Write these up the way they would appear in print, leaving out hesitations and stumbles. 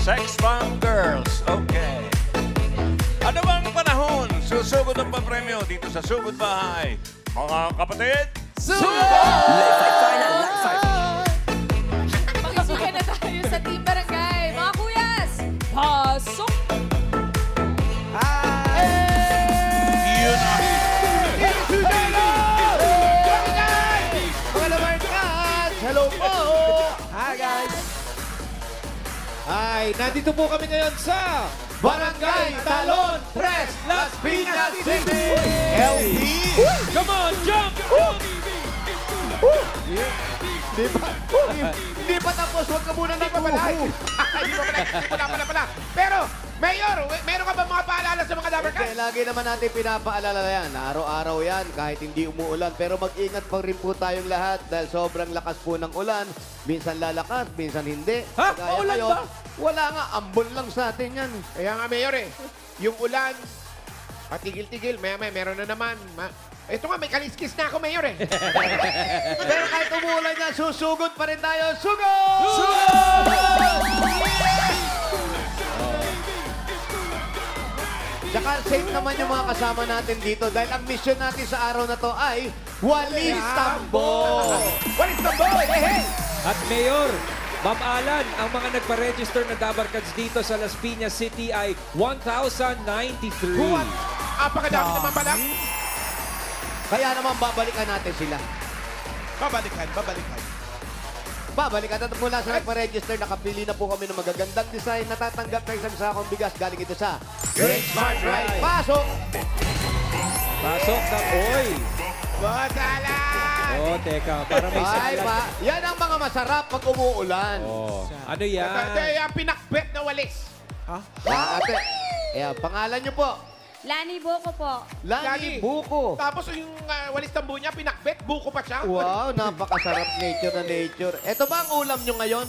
Sex Bomb Girls. Okay. Ano bang panahon? Susugod ang papremyo dito sa Sugod Bahay. Mga kapatid, Makisigan na tayo sa Team Barangay. Mga kuyas, pasok! yun na. Mga labarkas! Hello po! Hi guys! Ay, nandito po kami ngayon sa Barangay Talon 3, Las Piñas City! LD! Come on, jump! Hindi pa tapos, huwag ka muna nag-uhu. Wala pala. Pero, Mayor, meron ka ba mga paalala sa mga Dabarkas? Okay, lagi naman natin pinapaalala yan. Araw-araw yan, kahit hindi umuulan. Pero mag-ingat pa rin po tayong lahat dahil sobrang lakas po ng ulan. Minsan lalakas, minsan hindi. Ha? Kagaya Maulan ngayon, ba? Wala nga, ambon lang sa atin yan. Kaya nga, Mayor yung ulan, patigil-tigil, maya-maya, meron na naman. Ito nga, may kaliskis na ako, Mayor Pero kahit umuulan yan, susugod pa rin tayo. Sugod! Tsaka safe naman yung mga kasama natin dito dahil ang mission natin sa araw na to ay Walis Tambo! Walis na boy! Hey! At Mayor, Ma'am Alan, ang mga nagpa-register na Dabarkads dito sa Las Piñas City ay 1,093. Apakadami naman pala. Kaya naman babalikan natin sila. Babalikan. Babalikan at mula sa nagpa-register, nakapili na po kami ng magagandang design. Natatanggap na isang sakong bigas galing ito sa Great Smart Right. Pasok! Pasok na, oy! Botala! Oh, teka, para may Ay saglag. pa, yan ang mga masarap pag umuulan. Oh, ano Ito yan? yung pinakbet na walis. Ate, pangalan niyo po, Lani Boko po. Lani Buko. Tapos yung walis tambo niya, pinakbet, buko pa siya. Wow, napakasarap nature na nature. Ito ba ang ulam nyo ngayon?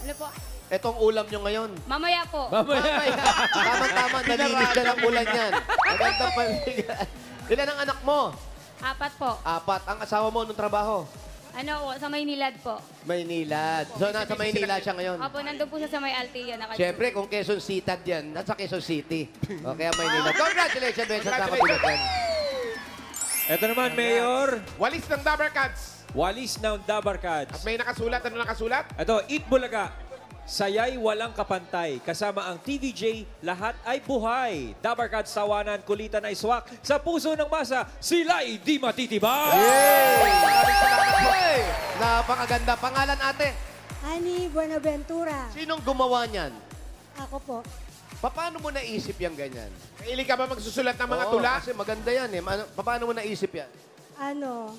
Ano po? Itong ulam nyo ngayon? Mamaya po. Mamaya. Tama-tama, nalinis na ng ulan yan. Magandang paligan. Ilan ang anak mo? 4 po. 4. Ang asawa mo nung trabaho? Ano po, sa Maynilad po. Maynila. So, nasa Maynila siya ngayon. Opo, nandun po siya sa may Altea. Siyempre, kung Quezon Citad yan, nasa Quezon City. O, kaya Maynila. Congratulations, Ben, sa kapilutan. Ito naman, Mayor, Walis ng Dabarkads. Walis ng At Dabarkads. may nakasulat. Ano nakasulat? Ito, Eat Bulaga. Sayay walang kapantay. Kasama ang TVJ, lahat ay buhay. Dabarkads, tawanan, kulitan ay swak. Sa puso ng masa, sila'y di matitibay. Maraming salamat po. Napakaganda. Pangalan, ate. Ani Buenaventura. Sinong gumawa niyan? Ako po. Paano mo naisip yung ganyan? Mahilig ka ba magsusulat ng mga Oo, tula? Kasi maganda yan eh. Paano mo naisip yan? Ano?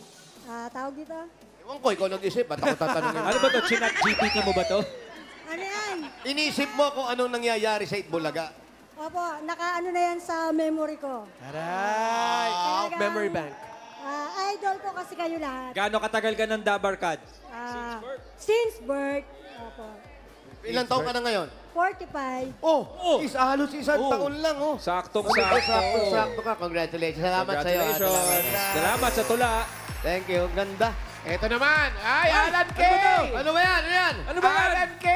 Tawag dito? Ewan ko, ikaw nag-isip. Ba't ako tatanungin? Ano ba to? Chinat GPT mo ba to? Ano yan? Inisip mo kung anong nangyayari sa Itbulaga. Opo, nakaano na yan sa memory ko. Aray! Talagang, memory bank. Idol ko kasi kayo lahat. Gaano katagal ka ng Dabarkads? Since birth. Opo. Ilang taon ka na ngayon? 45. Oh, halos isang taon lang, oh. Saktong-sakto. Saktong-sakto ka. Congratulations. Salamat sa iyo. Congratulations. Salamat sa tula. Thank you. Ganda. Ito naman. Ay, Alan K! Ano ba yan? Ano yan? Ano ba yan? Alan K!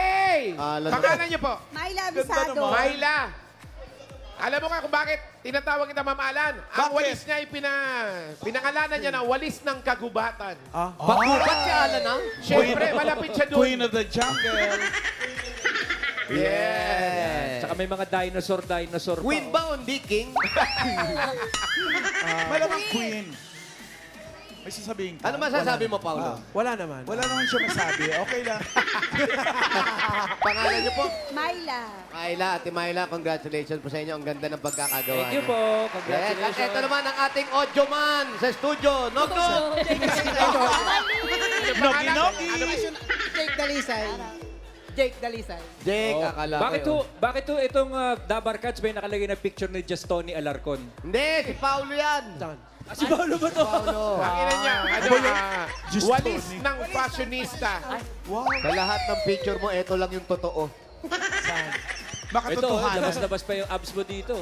Alan. Pangalan niyo po? Myla Bisado. Myla. Alam mo nga kung bakit tinatawag kita Ma'am Alan? Ang walis niya ay pinangalanan niya na walis ng kagubatan. Bagubat si Alan, ha? Siyempre, malapit siya doon. Queen of the Jungle. Yeah. Tsaka may mga dinosaur pa. Queen ba o hindi king? Malamang queen. May sasabihin ka? Ano masasabi mo, Paolo? Wala naman siya masabi. Okay lang. Pangalan niyo po? Myla. Myla, Ate Myla, congratulations po sa inyo. Ang ganda ng pagkakagawa Thank you niyo. po. Yes, at Congratulations. ito naman ang ating audio man sa studio. Nog-nog! Nogi-nogi. Jake Dalisay. Jake Dalisay. Jake, Oh. akala Bakit to itong Dabarkads may nakalagay na picture ni Justoni Alarcon? Hindi, si Paolo yan. Si Paolo ba to? Paolo. Pakinggan niya. Walis ng fashionista. Sa lahat ng picture mo, ito lang yung totoo. Ito, Makatotohanan. labas-labas pa yung abs mo dito.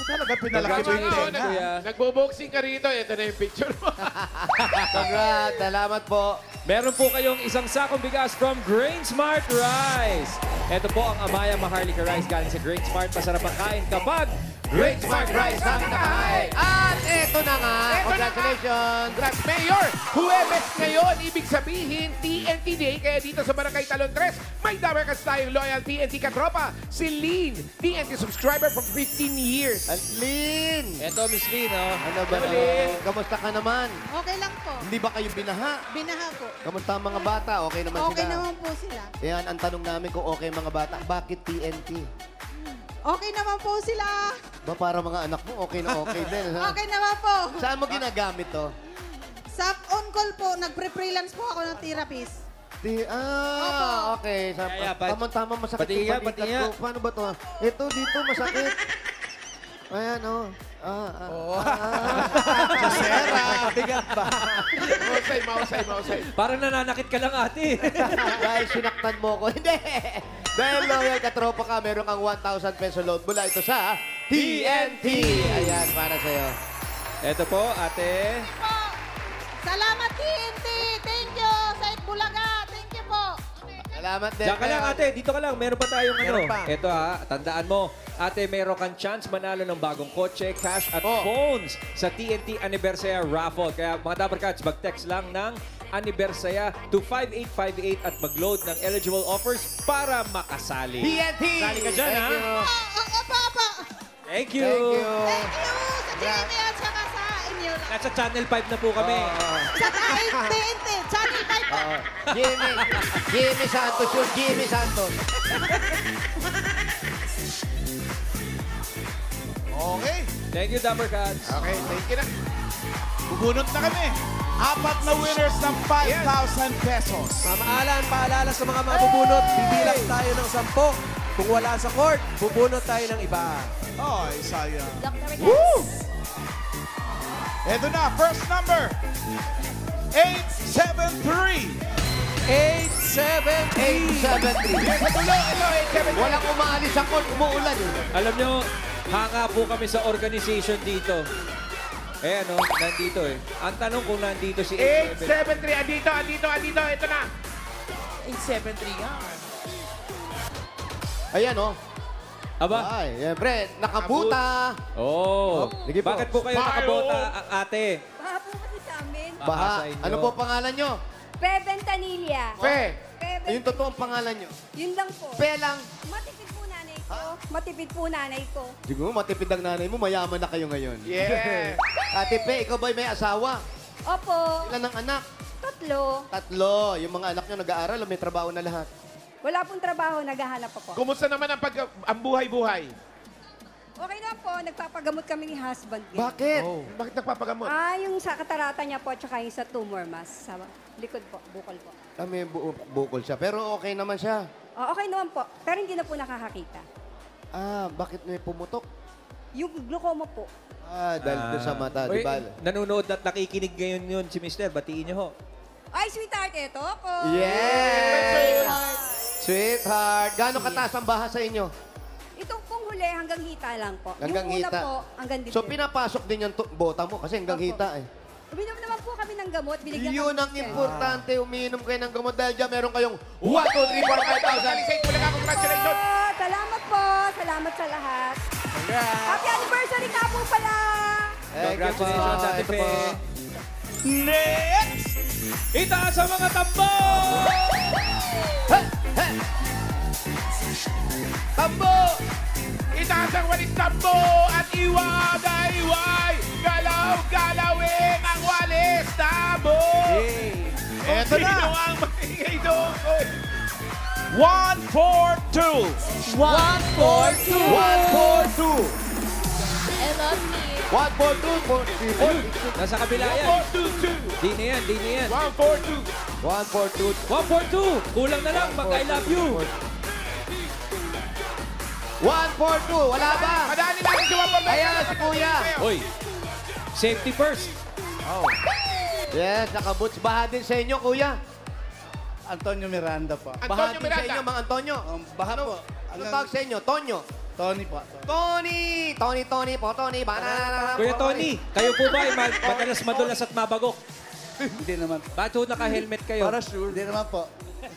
Talaga pinalaki mo yung Congratulations, tenga. Kuya. Nagbo-boxing ka rito. Ito na yung picture mo. Congrats. Salamat po. Meron po kayong isang sakong bigas from Grain Smart Rice. Ito po ang Amaya Maharlika Rice galing sa Grain Smart. Masarap ang kain kapag Great Smart Rice ang nakahay. At eto na nga. Eto na nga. Congratulations. Congrats, Mayor! Huwebes ngayon, ibig sabihin, TNT Day. Kaya dito sa Barangay Talon 3, may Dabarkas tayong loyal TNT katropa. Si Lynn, TNT subscriber for 15 years. At Lynn. Ito, Miss Lynn, oh. Ano ba? Lynn. Kamusta ka naman? Okay lang po. Hindi ba kayo binaha? Binaha po. Kamusta ang mga bata? Okay naman Okay sila? naman po sila. Yan, ang tanong namin kung okay ang mga bata. Bakit TNT? Okay naman po sila. Ba para mga anak mo, okay na okay din. Ha? Okay naman po. Saan mo ginagamit to? Sa on-call po, nagpre-freelance po ako ng therapist. Okay. Kaya, Tama-tama masakit pati yung nga, balikat pati nga. ko. Paano ba to? Ito, dito, masakit. Ayan, oh. Sera, bigat ba? Mausay. Parang nananakit ka lang, ate. Dahil sinaktan mo ko. Hindi. Dahil loyal katropa ka, meron kang 1,000 peso load mula ito sa TNT. Ayan, para sa'yo. Ito po, ate. Po. Salamat TNT. Thank you. Sa Bulaga. Thank you po. Salamat din. Diyan ka lang, ate. Dito ka lang. Meron pa tayong Meron pa. Ito ha, tandaan mo. Ate, meron kang chance manalo ng bagong kotse, cash at phones sa TNT Anniversary Raffle. Kaya mga Dabarkats, mag-text lang ng Anniversary to 5858 at mag-load ng eligible offers para makasali. TNT! Sali ka dyan, Thank ha? you. Opo. Thank you. Thank you. Thank you sa Jimmy at saka sa inyo. Nasa Channel 5 na po kami. Sa TNT. Channel 5 po. Jimmy Santos yun. Jimmy Santos. Okay. Thank you, Dabarkats. Okay, thank you na. Bubunot na kami. 4 na winners ng 5,000 pesos. Mamaalan, paalala sa mga mabubunot, bibilang tayo ng 10. Kung wala sa court, bubunot tayo ng iba. Ay, sayang. Woo! Ito na, first number. 873. 873. 873. Walang umaalis sa court, umuulan eh. Alam nyo, hanga po kami sa organization dito. Eh ano, nandito eh. Ang tanong kung nandito si 873, andito. Ito na. 873 nga. Ayan, oh. Aba? Ay, siyempre, nakabuta. Oh. Sige po. Bakit po kayo nakabota, ate? Baha po kasi sa amin. Baha. sa inyo. Ano po pangalan nyo? Pe Ventanilla. Fe. Yung totoong pangalan nyo. Yun lang po. Pe lang. Matipid po nanay ko. Matipid po nanay ko. Siguro matipid ang nanay mo, mayaman na kayo ngayon. Yeah. Ate Pe, ikaw ba'y may asawa? Opo. Ilan ang anak? 3. 3. Yung mga anak nyo nag-aaral, may trabaho na lahat. Wala pong trabaho, naghahanap ako. Kumusta naman ang buhay-buhay? Okay na po, nagpapagamot kami ni husband. Bakit? Bakit nagpapagamot? Yung sa katarata niya po, tsaka yung sa tumor mass. Sa likod po, bukol po. May bukol siya. Pero okay naman siya. Okay naman po, pero hindi na po nakakakita. Bakit may pumutok? Yung glaucoma po. Dahil doon sa mata, di Uy, ba? nanonood at nakikinig ngayon yun si Mister. Batiin niyo ho. Ay, sweetheart, ito po. Yes! Sweetheart. Gano'ng kataas ang baha sa inyo? Itong pong huli, hanggang hita lang po. Hanggang yung una hita. po, hanggang dito. So, pinapasok din yung bota mo kasi hanggang Opo. hita eh. Uminom naman po kami ng gamot. Binigyan Yun kami ang ng sir. importante. Umiinom kayo ng gamot dahil dyan meron kayong 1, 2, 3, 4, 5,000. Bulaga, congratulations. Salamat po. Salamat sa lahat. Happy anniversary ka po pala. Congratulations, Ate Ito Pe. po. Next! Itaas ang mga tambo! Tambo! Itaas ang walis tambo at iway. Galaw-galawin ang walis tambo. Eto na. Sino ang maingay doon? 142. 142. 1, 4, 2. I love me. 1, 4, 2, 4, 3, 4. Nasa kabila yan. 422. Di na yan. 142. 1, 4, 2. 142. Kulang na lang. Mag-I love you. 1, 4, 2. Wala ba? Madali natin si Wapang. Ayan na si Kuya. Oy, safety first. Yes, nakaboots. Baha din sa inyo, Kuya. Antonio Miranda pa. Baha Antonio din sa inyo, Miranda. Mang Antonio. Baha po. Ano tawag sa inyo? Tonyo. Tony po. Tony po, Tony. Banana. Kuya Tony, kayo po ba ay madalas madulas at mabagok? Hindi naman. Ba't ho naka-helmet kayo? Para sure. Hindi naman po.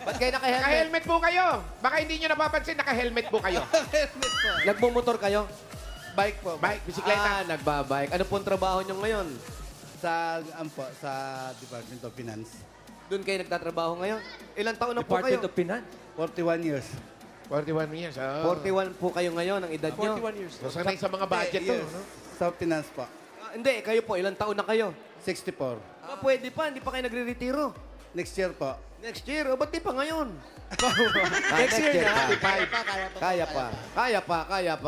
Ba't kayo naka-helmet? Naka-helmet po kayo. Baka hindi nyo napapansin, naka-helmet po kayo. Nagmumotor kayo? Bike po. Bike, bisikleta. Nagbabike. Ano pong trabaho nyo ngayon? Sa Department of Finance. Doon kayo nagtatrabaho ngayon? Ilang taon na po Department kayo? of Finance. 41 years. 41 years. 41 po kayo ngayon, ang edad nyo. 41 years. So, sanay sa mga budget to. Yes. No? Sa Finance po. Hindi, kayo po, ilang taon na kayo? 64. Pwede pa, hindi pa kayo nagre-retiro. Next year po. Next year, o ba't di pa ngayon? Next year na. Kaya pa.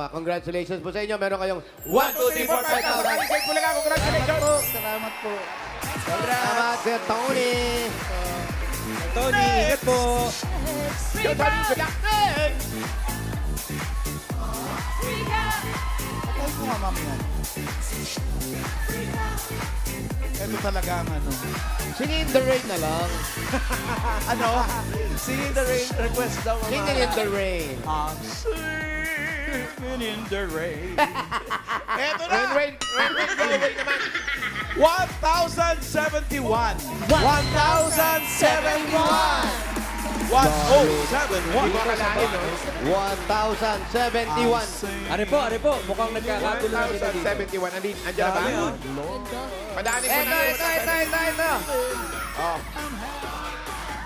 Congratulations po sa inyo. Meron kayong 1, 2, 3, 4, 5,000. Isay Bulaga, congratulations! Salamat po. Salamat, Sir Tony. Tony, ingat po. Yo, Tony, good luck! Patay ko nga, ma'am, yan. Ito talaga ang ano. Singin in the rain na lang. Ano? Singing the rain request daw. mga- Singin in the rain. I'm singing in the rain. Ito na! Rain, go away naman. 1,071. 1,071! 1,071. Hindi ko akalain, no? 1,071. Ano po? Mukhang nagkakagulo na sila dito. 1,071. Andiyan na ba? Padaanin ko na. Ito. Oh.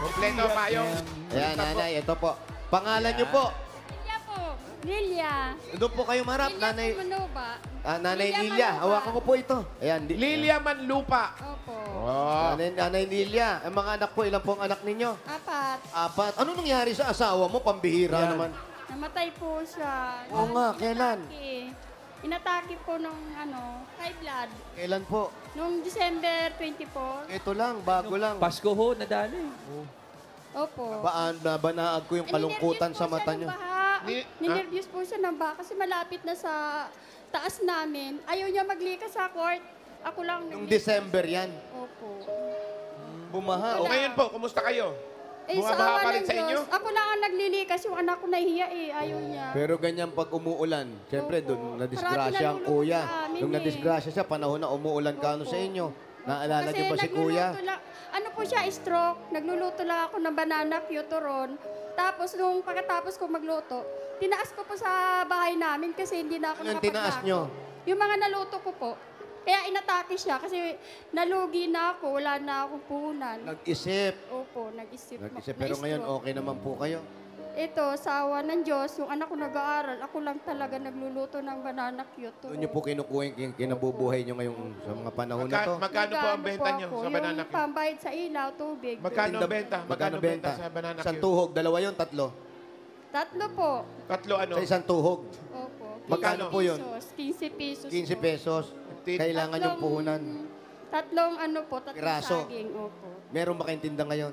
Kompleto pa yung... Ayan, nanay, ito po. Pangalan niyo po. Lilia po. Lilia. Doon po kayo marap, Lilia nanay. Manuba. Nanay Lilia Lilia. Manuba. Hawakan ko po ito. Ayan. Lilia Manlupa. Opo. Oh. Nanay Lilia. Ang mga anak po, ilan po ang anak ninyo? 4. 4. Ano nangyari sa asawa mo? Pambihira naman. Namatay po siya. Oo nga, kailan? Inatake po nung high blood. Kailan po? Noong December 24. Ito lang, bago lang. Pasko ho, nadali. Opo. Banaag ko yung kalungkutan sa mata niyo. Ninervyos po siya ng baha kasi malapit na sa taas namin. Ayaw niya maglikas sa court. Ako lang Yung naglikas. December yan. Opo. Bumaha. O Oh. ngayon po, kumusta kayo? Eh, sa Bumabaha awa pa rin ng sa inyo? Diyos, ako lang ang naglilikas. Yung anak ko nahihiya Ayaw niya. Pero ganyan pag umuulan, siyempre Opo. doon nadisgrasya Parati ang nalulungkot kuya. sa amin Nung eh. nadisgrasya siya, panahon na umuulan kano Opo. sa inyo. Naalala Kasi niyo ba si kuya? nagluluto lang, ano po siya, stroke. Nagluluto lang ako ng banana cuturon. Tapos nung pagkatapos ko magluto, tinaas ko po sa bahay namin kasi hindi na ako Anong tinaas nakapaglako. nyo? Yung mga naluto ko po. Kaya inatake siya kasi nalugi na ako, wala na akong puhunan. Nag-isip. Opo, nag-isip. Pero ngayon na-stroke. okay naman po kayo. Ito, sa awa ng Diyos, yung anak ko nag-aaral, ako lang talaga nagluluto ng banana cuturon. Doon niyo po kinukuha yung kinabubuhay niyo ngayong sa mga panahon na to. Magkano po ang benta nyo sa banana Yung pambayad sa ilaw, tubig. Magkano ang benta? Magkano benta sa banana Isang cue? tuhog, dalawa yun, tatlo. 3 po. Tatlo ano? Sa isang tuhog, Opo. Magkano po yun? 15 pesos. 15 po. pesos. Kailangan yung puhunan. Tatlong tatlong Piraso. saging. Opo. Meron ba kayong tinda ngayon?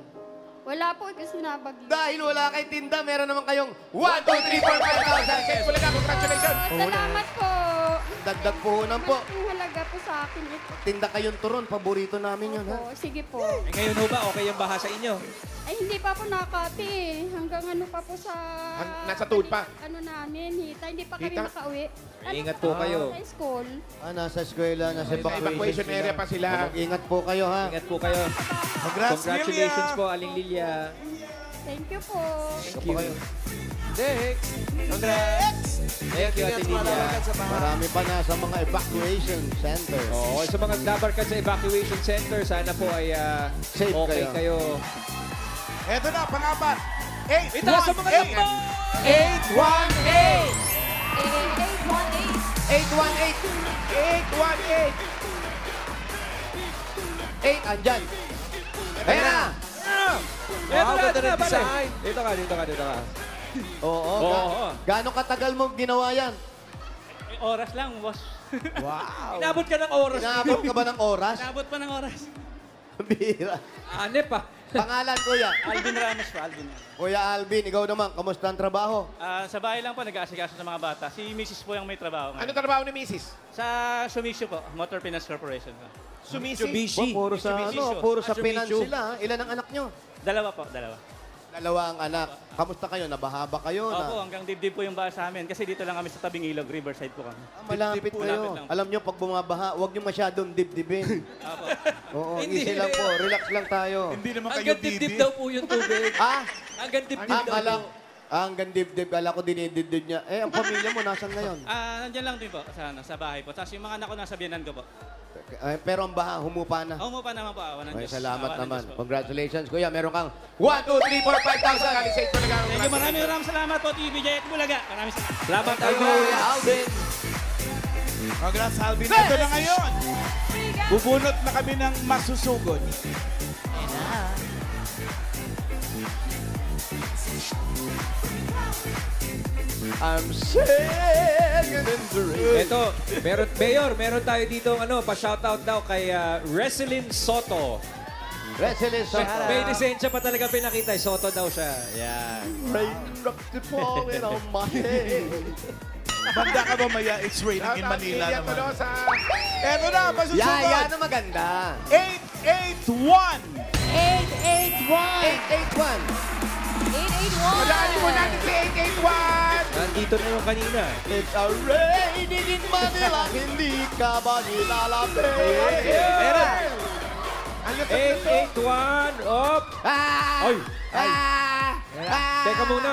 Wala po kasi nabagyo. Dahil wala kayong tinda, meron naman kayong 1, 2, 3, 4, 5,000 Isay Bulaga, congratulations! Salamat po. Dagdag puhunan po. Malaking halaga po sa akin ito. Tinda kayong turon, paborito namin yun, ha? Opo, sige po. Eh, ngayon ho ba, okay yung baha sa inyo? Ay, hindi pa po nakati eh. Hanggang pa po sa... Nasa tuhod pa? Ano namin, hita. Hindi pa kami Hita? makauwi. Ingat po kayo. Sa school. Nasa eskwela, nasa Evacuation area pa sila. Mag-ingat po kayo, ha? Ingat po kayo. Congrats, Congratulations Lilia. po, Aling Lilia. Thank you po. Ingat po kayo. Next. Congrats. Thank you, Ate Lilia. Marami pa na sa mga evacuation center. Oo, sa mga dabarkad sa evacuation center, sana po ay Safe okay kayo. Ito na, pang-apat. Itaas sa mga number! 818. 8, andyan. Ayan na. Ito ganda ng pare. design. Dito ka. Oo. Oo. Gaano katagal mo ginawa yan? Oras lang, boss. Inabot ka ng oras. Inaabot ka ba ng oras? Nabot pa ng oras. Bira. Anep pa. Pangalan, kuya. Alvin Ramos pa, Alvin. Kuya Alvin, ikaw naman, kamusta ang trabaho? Sa bahay lang po, nag-aasikaso ng mga bata. Si Mrs. po yung may trabaho Ano ngayon. trabaho ni Mrs.? Sa Sumisho po, Motor Finance Corporation po. Sumisi? Puro sa, Mitsubishi. puro sa Ah, finance Mitsubishi. sila. ha? Ilan ang anak nyo? Dalawa po, dalawa. Dalawang anak. Kamusta kayo? Nabahaba kayo? Opo, hanggang dibdib po yung bahay sa amin. Kasi dito lang kami sa tabing ilog, Riverside po kami. Malapit Malapit kayo. lang. Alam nyo, pag bumabaha, huwag nyo masyadong dibdibin. Opo. Oo, Hindi. easy lang po. Relax lang tayo. Hindi naman kayo Hanggang dibdib bibi. daw po yung tubig. Ah? Hanggang dibdib daw Akala, po. hanggang dibdib. Kala ko dinidibdib niya. Eh, ang pamilya mo, nasan ngayon? Nandyan lang din po, sa bahay po. Tapos yung mga anak ko nasa biyanan ko po. Pero ang baha, humupa na. Oo mo pa naman po, awan ng Ay, Diyos. salamat Awan ng naman. Diyos po. Congratulations, kuya. Meron kang 1, 2, 3, 4, 5,000. Alisate talaga. Thank you, maraming salamat po, TVJ at Bulaga. Maraming salamat. Salamat, Kuya Alvin. Alvin. Congrats, Alvin. Ito na ngayon. Bubunot na kami ng masusugod. I'm singing in the rain. Ito, meron tayo dito pa-shoutout daw kay Reselin Soto. Wrestling song. May lisensya pa talaga pinakita. Soto daw siya. Yan. Raindrops keep falling on my head. Banda ka ba maya? It's raining in Manila Yan naman. tulo sa... Eto na, masusugod. Yan ang maganda. 881. 881. 881. Madali mo natin si 881. Nandito na yung kanina. It's a raining in Manila. Hindi ka ba nilalapit? Pera. Ano 881. Op. Ah! Ay. Ay. Ah! Teka muna.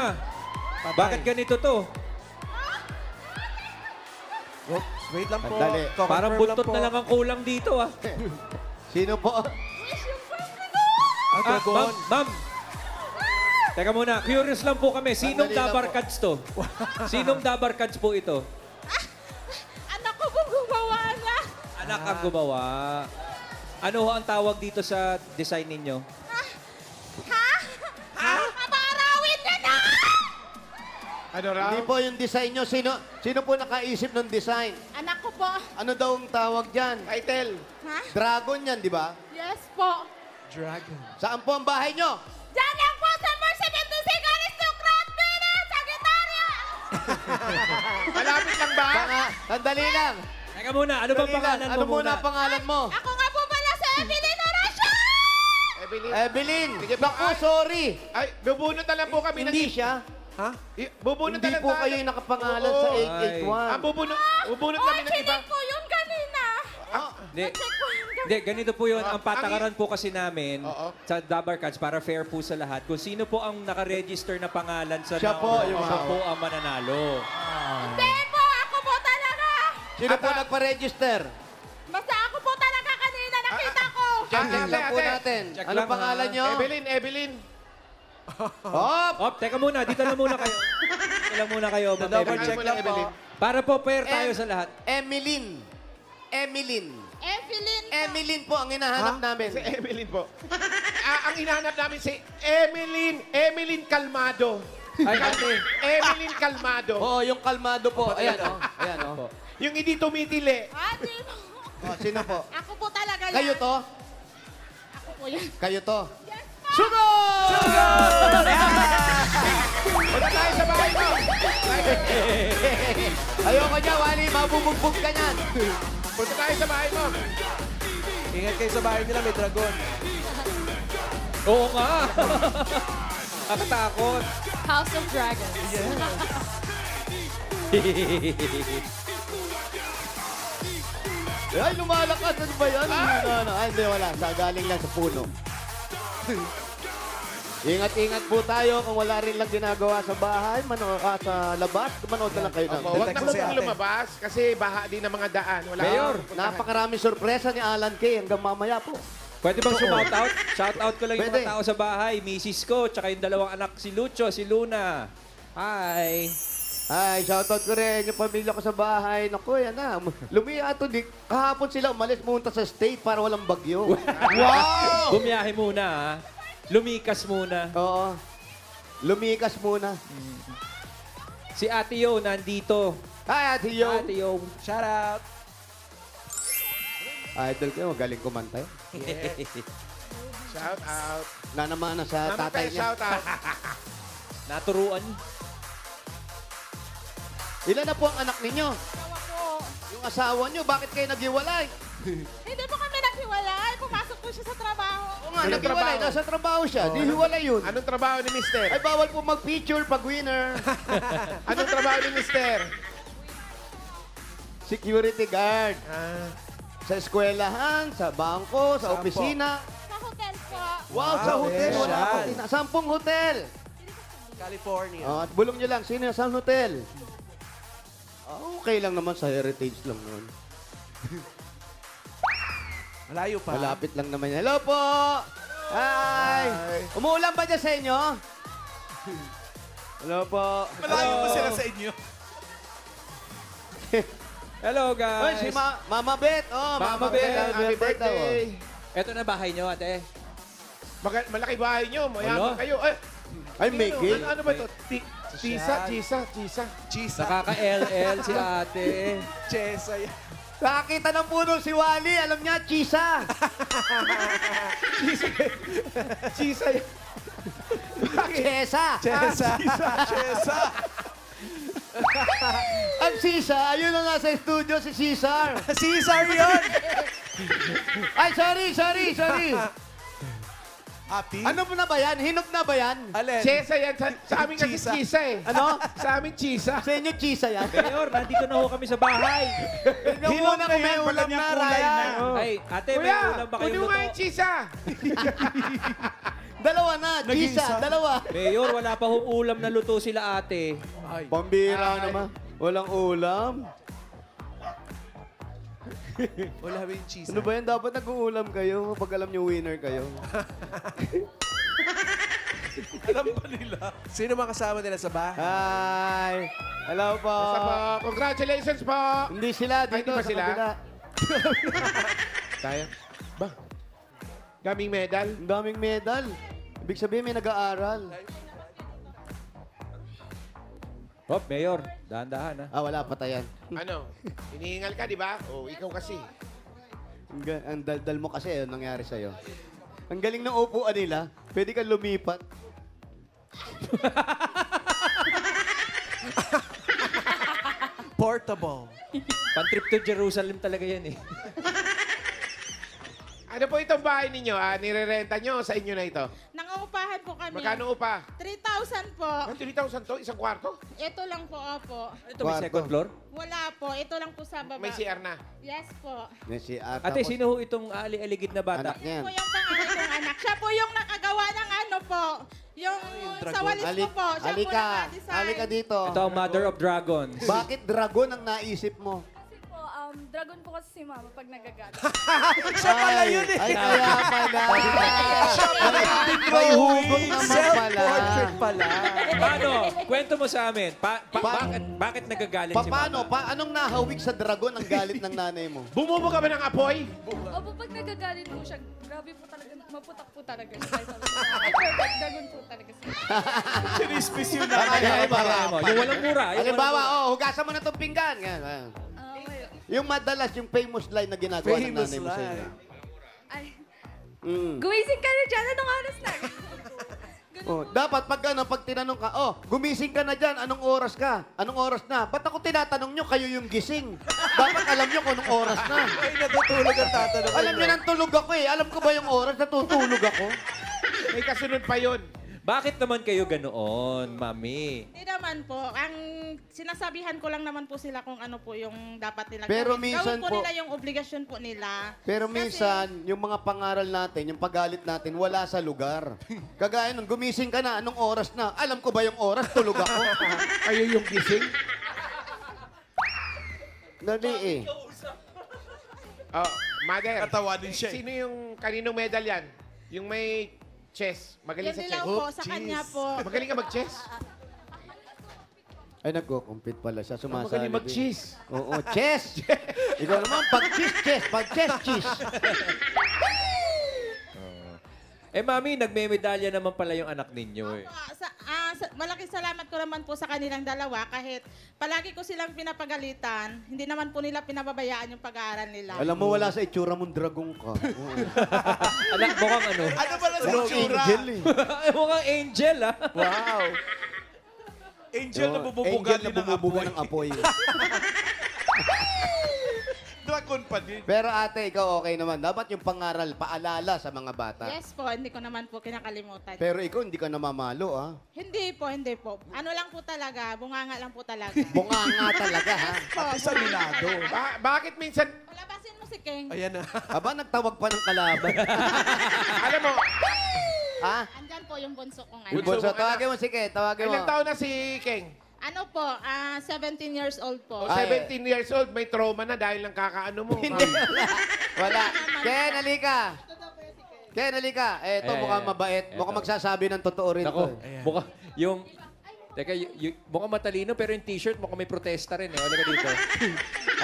Bakit ganito to? Oops, wait lang po. Sandali. Parang Confirm buntot po. na lang ang kulang dito ah. Sino po? Ma'am, ma'am. Teka muna, curious lang po kami. Sinong Sandali lang Dabar po. Cards to? Sinong Dabar Cards po ito? Anak ko pong gumawa niya. Anak ang gumawa. Ano ho ang tawag dito sa design ninyo? Paparawin niya na! Ano raw? Hindi po yung design nyo. Sino po nakaisip ng design? Anak ko po. Ano daw ang tawag dyan? Title. Ha? Dragon yan, di ba? Yes po. Dragon. Saan po ang bahay nyo? Diyan lang po sa Mercedes Aristocrat Village, Sagittaria! Malapit lang ba? Sandali lang. Teka muna, ano bang Sandali lang. pangalan Ano mo muna muna? ang pangalan mo? Ako nga po pala si Evelyn Horacio! Evelyn. Evelyn. Sige po. Naku, sorry. Ay, bubunot na lang po kami. Hindi siya. Ha? Bubunot Hindi na lang po tayo. kayo yung nakapangalan sa Oo. 881. Bubunot Oy, kami ng iba. chinig ko yun kanina. Hindi. Check ko yun kanina. Hindi, ganito po yun. Ang patakaran po kasi namin Oo. sa Dabar Cards para fair po sa lahat. Kung sino po ang nakaregister na pangalan sa Siya po yung siya hawak. po ang mananalo. Hindi po, ako po talaga. Sino po nagpa-register? Basta ako po talaga kanina nakita ko. Check lang po ate. natin. Check Anong lang, pangalan ha? nyo? Evelyn. Hop! Op, teka muna. Dito lang muna kayo. Dito lang muna kayo. Ma'am Double Evelyn. check lang po. Para po fair tayo sa lahat. Emilyn. Evelyn. Po ang hinahanap namin. Si Evelyn po. Ang hinahanap namin si Evelyn Calmado. Ay, Evelyn Calmado. Oo, yung kalmado po. Ayan, oh. Ayan, oh. Yung hindi tumitili. Ate, Oh, sino po? ako po talaga yan. Kayo to? Ako po yan. Kayo to? Yes po. Sugar! Punta tayo sa bahay mo. Ayoko niya, Wally. Mabubugbog ka niyan. Punta tayo sa bahay mo. Ingat kayo sa bahay nila, may dragon. Oo nga. Nakatakot. House of Dragons. Ay, lumalakas. Ano ba yan? Ay, hindi, wala. Galing lang sa puno. Ingat-ingat po tayo kung wala rin lang ginagawa sa bahay, sa labas, manood na lang kayo ng Huwag na Text po si ate. lumabas kasi baha din ng mga daan. Wala Mayor, kang puntahan. napakaraming sorpresa ni Alan Kay hanggang mamaya po. Pwede bang shout-out? Shout-out ko lang yung Pwede. mga tao sa bahay. Misis ko, tsaka yung dalawang anak, si Lucho, si Luna. Hi. Ay, shoutout ko rin yung pamilya ko sa bahay. Naku, yan na. Lumiyato, kahapon sila umalis pumunta sa state para walang bagyo. Wow! Bumiyahe muna, ha? Lumikas muna. Oo. Lumikas muna. Si Ate Yo, nandito. Hi, Ate Yo. Ate Yo. Shout out. Idol kayo, magaling kumanta yun. Shout out. Nanamana sa Mama tatay Pe, niya. shout out. Naturuan. Ilan na po ang anak ninyo? Tawa po. Yung asawa nyo, bakit kayo naghiwalay? Hindi po kami naghiwalay. Pumasok po siya sa trabaho. nga, Anong naghiwalay. trabaho? Nasa trabaho siya. Di hiwalay yun. Anong trabaho ni Mister? Ay, bawal po mag-picture pag winner. Anong trabaho ni Mister? Security guard. Sa eskwelahan, sa bangko, sa Saan po? opisina. Sa hotel po. Wow, sa hotel. Wala Special. akong tina- 10 hotel. California. At bulong nyo lang, sino yung saan hotel? Okay lang naman sa heritage lang nun. Malayo pa. Malapit lang naman yan. Hello po! Hi! Umuulan ba dyan sa inyo? Hello po. Malayo ba sila sa inyo? Hello, Oy, guys. si Mama Bet. Oh, Mama Bet, Happy birthday. Ito na bahay nyo, ate. Malaki bahay nyo. Mayaman Wala. kayo. Ay, Miggy. Ano ba ito? Chisa. Cheese. Nakaka-LL si ate. Chesa yan. Nakakita ng puno si Wally. Alam niya, chisa. Chisa. Chesa. Chesa. Chesa. Ang sisa, ayun na nga sa studio si Cesar. Caesar yun! Ay, sorry. Happy? Ano po na ba yan? Hinog na ba yan? Alin? Chesa yan. Sa amin kasi Chisa. chisa eh. Ano? Sa amin chisa. Sa inyo, chisa yan. Mayor, nandito na ho kami sa bahay. Tignan mo muna kung may ulam na, Ryan. Ay, ate, may Kuya, ulam ba kayong kunin mo nga yung luto? chisa. Dalawa na, chisa. Dalawa. Mayor, wala pa hong ulam na luto sila ate. Pambira naman. Walang ulam. Wala ba yung cheese? Ano ba yan? Dapat nag-uulam kayo pag alam nyo winner kayo. Alam ba nila? Sino mga kasama nila sa bahay? Hi! Hello po. Basta po, congratulations po. Hindi sila Ay, dito hindi ba sa sila? kabila. Tayo. Ba? Daming medal. Ang daming medal. Ibig sabihin may nag-aaral. Hop, Mayor, dahan-dahan ha. Ah, wala, patayan. Ano? Hinihingal ka, di ba? O, ikaw kasi. Ang daldal mo kasi, yun nangyari sa'yo. Ang galing ng upuan nila. Pwede kang lumipat. Portable. Pan-trip to Jerusalem talaga yan eh. Ano po itong bahay ninyo? Nirerenta nyo sa inyo na ito? Nangungupahan po kami. Magkano upa? 3,000 po. 3,000 to? Isang kwarto? Ito lang po, opo. Ito may Kwarto. second floor? Wala po. Ito lang po sa baba. May CR na. Yes po. Yan si Art. Ate, sino ho itong ali-aligid na bata? Anak niyan. Po yung pangalan kong anak. Siya po yung nakagawa ng ano po. Yung sa walis ko po. Siya po Alika. naka-design. Alika dito. Ito ang Mother of Dragons. Bakit dragon ang naisip mo? Kasi po, dragon po kasi si mama pag nagagalit. Siya pala yun eh. Ay, kaya pala. May hugot naman pala. Self-portrait pala. Paano? Kwento mo sa amin. Bakit nagagalit si Paano? Mama? Anong nahawig sa dragon ang galit ng nanay mo? Bumubo ka ba ng apoy? Opo, pag nagagalit po siya, grabe po talaga, maputak po talaga siya. Kaya sabi ko, ay, perfect, dragon po talaga siya. Chinispis yun na. Kaya mo. Yung walang mura. Yung Halimbawa, walang mura. hugasan mo na itong pinggan. Yan, yan. Ngayon, Yung madalas, yung famous line na ginagawa ng Famous nanay mo sa inyo. line. ay, Mm. gumising ka na dyan, anong oras na? Oh, dapat pag tinanong ka, gumising ka na dyan, anong oras ka? Anong oras na? Ba't ako tinatanong nyo, kayo yung gising? Dapat alam nyo kung anong oras na. Ay, natutulog ang tatanong. Alam nyo nang tulog ako eh. Alam ko ba yung oras na tutulog ako? May kasunod pa yun. Bakit naman kayo ganoon, Mami? Hindi naman po. Ang sinasabihan ko lang naman po sila kung ano po yung dapat nila Pero gawin. minsan Gawin po po- nila yung obligasyon po nila. Pero Kasi- minsan, yung mga pangaral natin, yung paggalit natin, wala sa lugar. Kagaya nun, gumising ka na, anong oras na? Alam ko ba yung oras? Tulog ako. Kayo yung gising? Dali eh. Oh, mother. Katawanin siya eh. Sino yung kaninong medal yan? Yung may chess. Magaling Yan sa nila chess. po, sa kanya po. Magaling ka mag-chess? Ay, nagko-compete pala siya. Sumasali. Magaling mag-chess. Oo, chess! Ikaw naman, pag-chess. Pag-chess. Eh, Mami, nagme-medalya naman pala yung anak ninyo eh. Malaking salamat ko naman po sa kanilang dalawa kahit palagi ko silang pinapagalitan, hindi naman po nila pinababayaan yung pag-aaral nila. Alam mo, wala sa itsura mong dragon ka. Oo. Anak, mukhang ano? Ano pala sa Mukhang itsura? angel eh. Mukhang angel, ah. Wow. Angel na Oo, bumubuga angel na bumubuga ng apoy. Dragon pa din. Pero ate, ikaw okay naman. Dapat yung pangaral, paalala sa mga bata. Yes po, hindi ko naman po kinakalimutan. Pero ikaw, hindi ka namamalo, ha? Hindi po, hindi po. Ano lang po talaga, bunganga lang po talaga. Bunganga talaga, ha? Pati sa Minado. Bakit minsan, Palabasin mo si King. Ayan na. Aba, nagtawag pa ng kalaban. alam mo, ha? Andyan po yung bunso kong Yung anak. bunso, tawagin mo si Ken, tawagin mo. ilang taon na si King? Ano po, 17 years old po. O 17 years old, may trauma na dahil lang kakaano mo. Hindi, wala. Ken, halika. Ken, halika. Eto, Ayan, mukhang ayan. mabait. Mukhang magsasabi ng totoo rin Nako, to. mukha, yung... Teka, mukhang matalino pero yung t-shirt mukhang may protesta rin eh. Halika dito.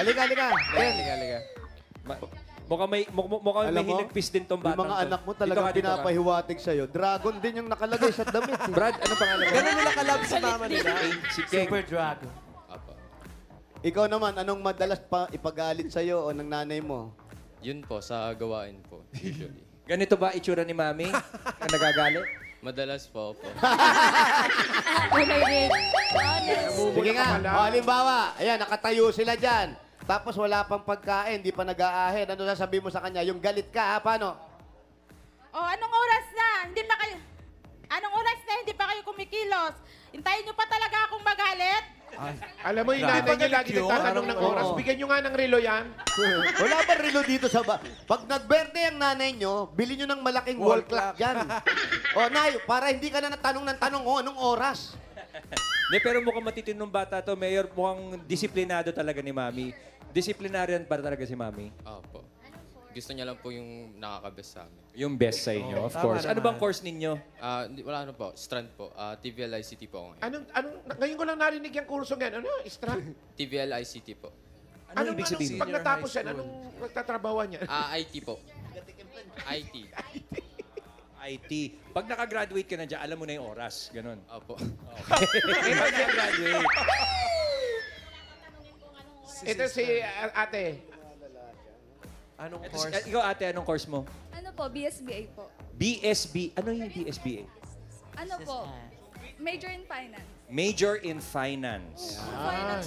Halika, halika. Ken, Halika. Mukhang may alam mo, hinagpis din tong yung batang mga to. anak mo Dito talagang ka, dito ka. pinapahiwatig sa'yo. Dragon din yung nakalagay sa damit. eh. Brad, ano pangalan mo? Ganun nila kalab sa mama nila. Si King. Super Dragon. Ikaw naman, anong madalas pa ipagalit sa'yo o ng nanay mo? Yun po, sa gawain po, usually. Ganito ba itsura ni Mami? Ang nagagalit? Madalas po. Kulay red. Honest. Sige nga, o, halimbawa, ayan, nakatayo sila dyan. Tapos wala pang pagkain, di pa nag-aahid. Ano sasabihin mo sa kanya? Yung galit ka, ha? Paano? Oh, anong oras na? Hindi pa kayo... Anong oras na hindi pa kayo kumikilos? Hintayin niyo pa talaga akong magalit? Alam mo, yung nanay niyo lagi nagtatanong ng oras. Bigyan niyo nga ng relo yan. Wala ba relo dito sa Pag nag-birthday ang nanay nyo, bili nyo ng malaking wall clock dyan. O, Nay, para hindi ka na natanong ng tanong, anong oras? Hindi, pero mukhang matitinong bata to, Mayor. Mukhang disiplinado talaga ni Mami. Disciplinarian ba talaga si Mami? Opo. Gusto niya lang po yung nakakabest sa amin. Yung best sa inyo, of course. Ano bang course ninyo? Wala ano po, Strand po. TVL ICT po ako ngayon. Ngayon ko lang narinig yung kurso ngayon. Ano? Istra? TVL ICT po. Ano ibig sabihin? Pag natapos yan, anong magtatrabawan niya? IT po. IT. IT. Pag nakagraduate ka na dyan, alam mo na yung oras. Ganon. Opo. Okay. Pag nakagraduate. Ito si ate. Anong Ito, course? ikaw ate, anong course mo? Ano po, BSBA po. BSB. Ano yung BSBA? Ano po, major in finance. Major in Finance.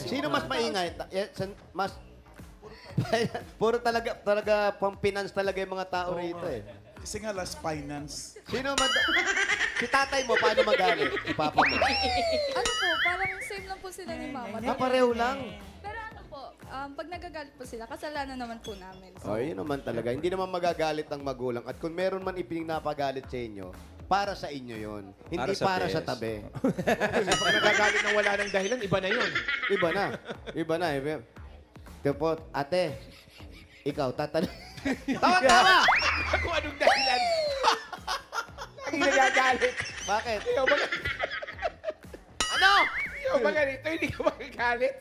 Sino mas maingay? Mas... Puro talaga pang-finance talaga yung mga tao rito eh. Kasi nga last finance. Si tatay mo, paano magalit? Si papa mo? Ano po, parang same lang po sila ni mama. Pareho lang. Pero ano po, pag nagagalit po sila, kasalanan naman po namin. So, O, yun naman talaga. Hindi naman magagalit ang magulang. At kung meron man ipinapagalit sa inyo, para sa inyo yon. Hindi para sa best. tabi. Kasi pag nagagalit ng wala ng dahilan, iba na yun. Iba na. Iba na. Tipo, ate, ikaw, tatanong. Tama! Kung anong dahilan. Lagi nagagalit. Bakit? Ikaw ba? Ano? Ikaw ba ganito? Hindi ka magagalit?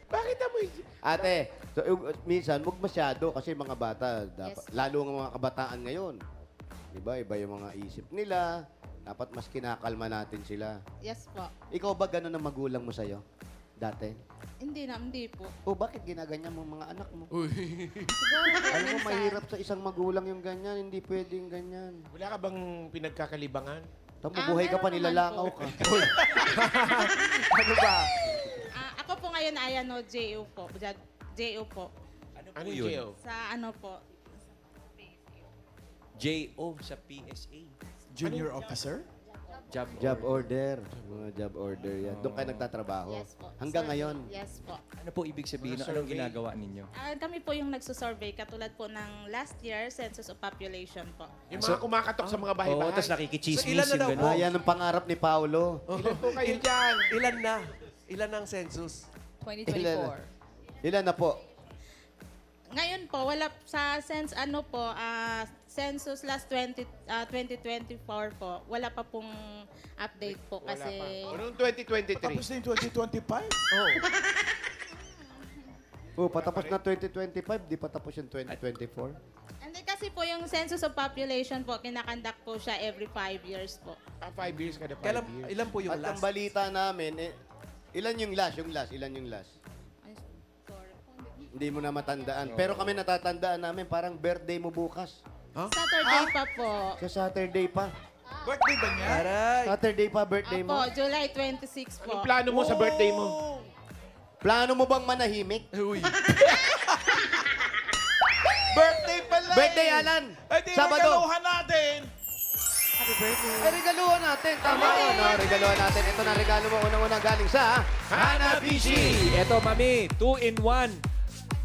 Bakit amoy? Ate, so, minsan, huwag masyado kasi mga bata, dapat, Yes. lalo ng mga kabataan ngayon. Diba? Iba yung mga isip nila. Dapat mas kinakalma natin sila. Yes po. Ikaw ba ganun ang magulang mo sa'yo? Dati? Hindi po. O bakit ginaganyan mo ang mga anak mo? Siguro po Alam mo, minsan. mahirap sa isang magulang yung ganyan. Hindi pwedeng ganyan. Wala ka bang pinagkakalibangan? Buhay ka pa, meron nilalakaw naman ka. po. Ano ba? Ako po ngayon ay JO po. JO po. Ano yun? Gio? Sa ano po. JO sa PSA. Junior officer? Job order. Mga job order yan. Doon kayo nagtatrabaho. Yes po. Hanggang Sa- ngayon. Yes po. Ano po ibig sabihin? Anong ginagawa ninyo? Kami po yung nagsusurvey katulad po ng last year Census of Population po. Yung mga kumakatok sa mga Oo, bahay-bahay. tapos nakikichismis So, ilan na yung daw gano'n. Yan ang pangarap ni Paulo. Ilan po kayo dyan? Ilan na? Ilan ang census? 2024. Ilan na po? Ngayon po, wala sa census last 2024 po, wala pa pong update po Wala kasi... pa. Noong 2023. Tapos na yung 2025? Patapos na 2025, di pa tapos yung 2024. Hindi kasi po yung Census of Population po, kinakandak po siya every 5 years po. 5 years kada 5 Kailan, years. ilan po yung At ang last? balita namin, ilan yung last? Ilan yung last? Ay, sorry. Hindi mo na matandaan. Pero kami natatandaan namin, parang birthday mo bukas. Saturday pa po. Sa Saturday pa. Birthday ba niya? Aray! Saturday pa, birthday mo. Opo, July 26 po. Anong plano mo sa birthday mo? plano mo bang manahimik? Uy. Birthday pala Birthday, Alan. Ay, di Sabado. regaluhan natin. Happy birthday. Ay, regaluhan natin. Tama. No, regaluhan natin. Ito na regalo mo unang-unang galing sa Hanabishi! Ito, mami, 2-in-1.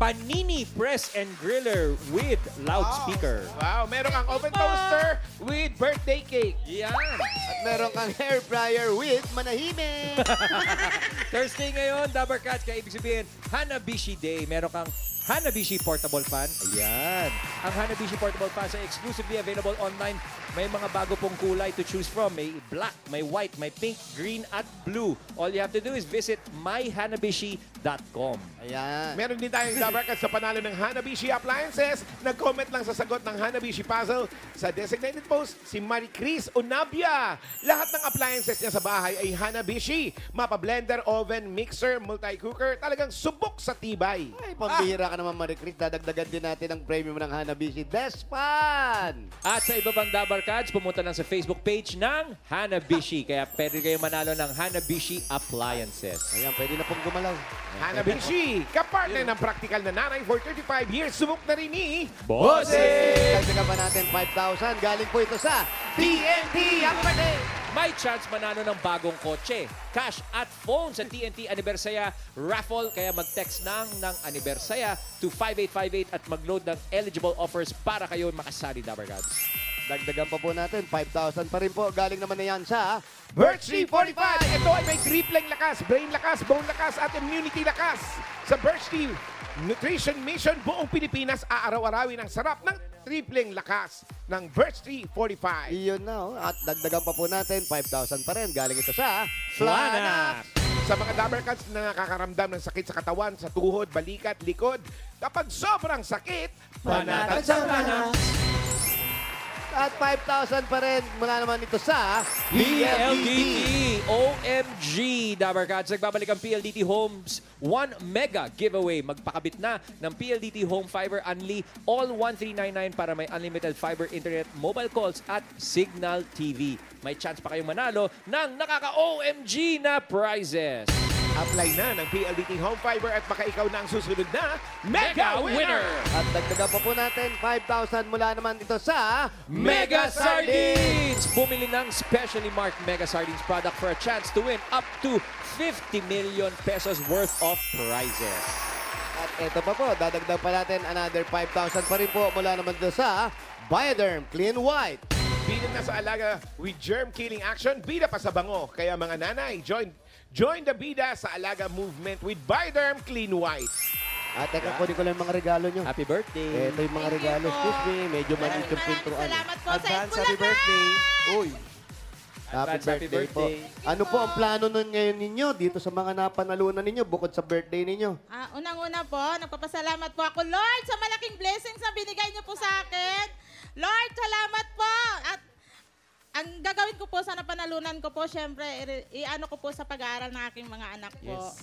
Panini Press and Griller with loudspeaker. Wow, meron kang oven toaster with birthday cake. Yan. At meron kang hair fryer with manahimik. Thursday ngayon, Dabber Cats, kaya ibig sabihin, Hanabishi Day. Meron kang Hanabishi Portable Fan. Ayan. Ang Hanabishi Portable Fans ay exclusively available online. May mga bago pong kulay to choose from. May black, may white, may pink, green, at blue. All you have to do is visit myhanabishi.com. Ayan. Meron din tayong Dabarkat sa panalo ng Hanabishi Appliances. Nag-comment lang sa sagot ng Hanabishi Puzzle. Sa designated post, si Marie Cris Unabia. Lahat ng appliances niya sa bahay ay Hanabishi. Mapa blender, oven, mixer, multi-cooker. Talagang subok sa tibay. Ay, pambihira ka naman, Marie Cris. Dadagdagan din natin ang premium ng Hanabishi Despan. At sa iba pang Dabar Cats, pumunta lang sa Facebook page ng Hanabishi. Kaya pwede kayo manalo ng Hanabishi Appliances. Ayan, pwede na pong gumalaw. Hanabishi, kapartner ng practical na nanay for 35 years. Subok na rin ni Bossing! Dagdagan pa natin 5,000. Galing po ito sa TNT. Happy birthday! May chance manalo ng bagong kotse, cash at phone sa TNT Anibersaya Raffle. Kaya mag-text ng Anibersaya to 5858 at mag-load ng eligible offers para kayo makasali, Dabber Gods. Dagdagan pa po natin. 5,000 pa rin po. Galing naman na yan sa Birch 345. Ito ay may tripleng lakas, brain lakas, bone lakas, at immunity lakas. Sa Birch Tea Nutrition Mission, buong Pilipinas aaraw-arawin ang sarap ng tripleng lakas ng Birch 345. Iyon na, oh. At dagdagan pa po natin. 5,000 pa rin. Galing ito sa Flanax. Sa mga Dabber Cats na nakakaramdam ng sakit sa katawan, sa tuhod, balikat, likod, kapag sobrang sakit, panatan sa Flanax. At 5,000 pa rin mula naman ito sa PLDT! OMG! Dabber Cats, nagbabalik ang PLDT Homes 1 Mega Giveaway. Magpakabit na ng PLDT Home Fiber Unli All 1399 para may unlimited fiber internet, mobile calls at Signal TV. May chance pa kayong manalo ng nakaka-OMG na prizes. Apply na ng PLDT Home Fiber at baka ikaw na ang susunod na Mega Winner! At dagdagan pa po natin 5,000 mula naman ito sa Mega Sardines! Bumili ng specially marked Mega Sardines product for a chance to win up to 50 million pesos worth of prizes. At ito pa po, dadagdag pa natin another 5,000 pa rin po mula naman ito sa Bioderm Clean White. Bida na sa alaga with germ-killing action, bida pa sa bango. Kaya mga nanay, join the bida sa alaga movement with Bioderm Clean White. At teka, kunin ko lang yung mga regalo nyo. Happy birthday! Ito yung mga regalo. Excuse me, medyo maliit yung pintuan. Salamat po sa Advance happy birthday. Uy! Happy birthday po. Ano po ang plano nun ngayon ninyo dito sa mga napanalunan ninyo bukod sa birthday ninyo? Unang-una po, nagpapasalamat po ako, Lord, sa malaking blessings na binigay niyo po sa akin. Lord, salamat po. At ang gagawin ko po sa napanalunan ko po, syempre, i-ano ko po sa pag-aaral ng aking mga anak po.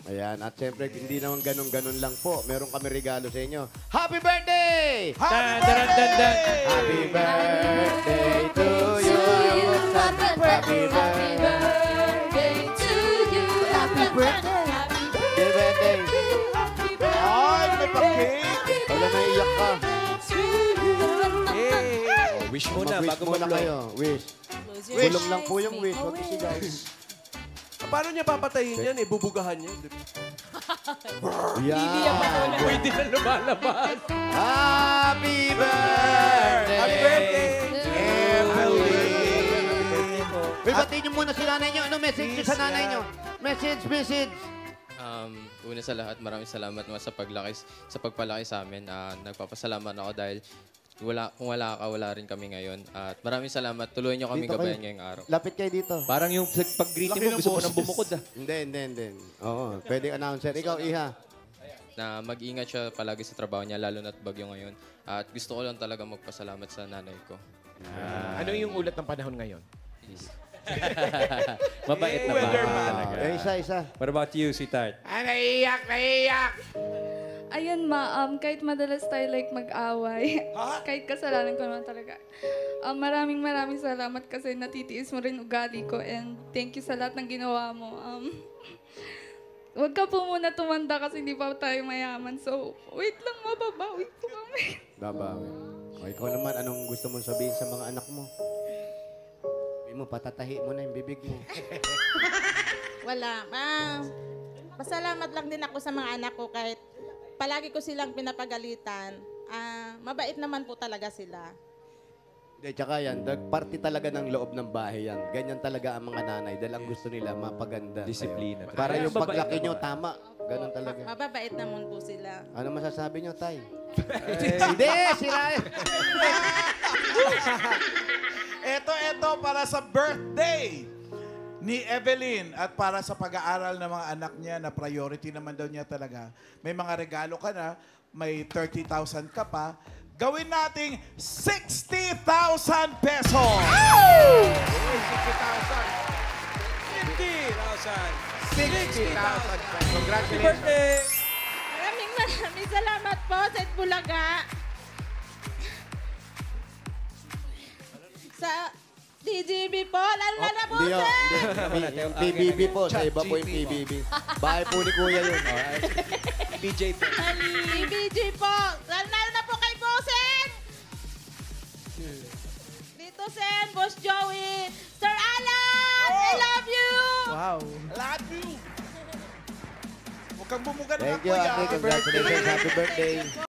Ayan, at syempre, hindi naman ganun-ganun lang po. Meron kami regalo sa inyo. Happy birthday! Happy birthday! Happy birthday to you! Happy birthday to you. Happy birthday. Happy birthday! Ay, may pa-cake! Wala na iyak ka. Oh, wish muna Mag-wish bago muna mag-blow. kayo. Wish. Kulong lang po yung wish. Huwag isigaw. Paano niya papatayin yan? Bubugahan niya. Yan. Pwede na lumalabas. Happy birthday! Happy birthday! Uy, batiin niyo muna si nanay niyo. Ano message niyo sa nanay niyo? Message. Una sa lahat, maraming salamat mo sa pagpalaki sa amin. Nagpapasalamat ako dahil kung wala ka, wala rin kami ngayon. At maraming salamat. Tuloy niyo kami Dito gabayan kayo. ngayong araw. Lapit kayo dito. Parang yung pag-greeting mo, gusto mo nang bumukod ah. Hindi. Oo, pwedeng announcer. Ikaw, Iha. Na mag-ingat siya palagi sa trabaho niya, lalo na't bagyo ngayon. At gusto ko lang talaga magpasalamat sa nanay ko. Ano yung ulat ng panahon ngayon? Mabait na ba? Isa. What about you, sweetheart? Naiiyak! Ayun, kahit madalas tayo mag-away, kahit kasalanan ko naman talaga. Maraming salamat kasi natitiis mo rin ugali ko and thank you sa lahat ng ginawa mo. Huwag ka po muna tumanda kasi hindi pa tayo mayaman. So, wait lang, mababawi po kami. Babawi. O, ikaw naman, anong gusto mong sabihin sa mga anak mo? Sabi mo, patatahi mo na yung bibig mo. Wala. Pasalamat lang din ako sa mga anak ko kahit palagi ko silang pinapagalitan. Mabait naman po talaga sila. Hindi, tsaka yan, party talaga ng loob ng bahay yan. Ganyan talaga ang mga nanay dahil ang gusto nila mapaganda. Disiplina. Kayo. Para yung paglaki nyo, tama. Ganun talaga. Mababait naman po sila. Ano masasabi nyo, Tay? Hindi, sira. Ito para sa birthday ni Evelyn at para sa pag-aaral ng mga anak niya na priority naman daw niya talaga. May mga regalo ka na, may 30,000 ka pa. Gawin nating 60,000 pesos! 60,000. Congratulations. Maraming salamat po sa Bulaga. Sa DGB po, lalo na po, Hindi, sir! yung PBB po. Sa iba po yung PBB. Bahay po ni Kuya yun. BJ po. DBG po, lalo na po kay Bosen! Dito, Sen, Boss Joey, Sir Alan! I love you! Wow. Love you! Huwag kang bumuga ng Thank you, Kuya. Ate. Congratulations. Happy birthday. Thank you po.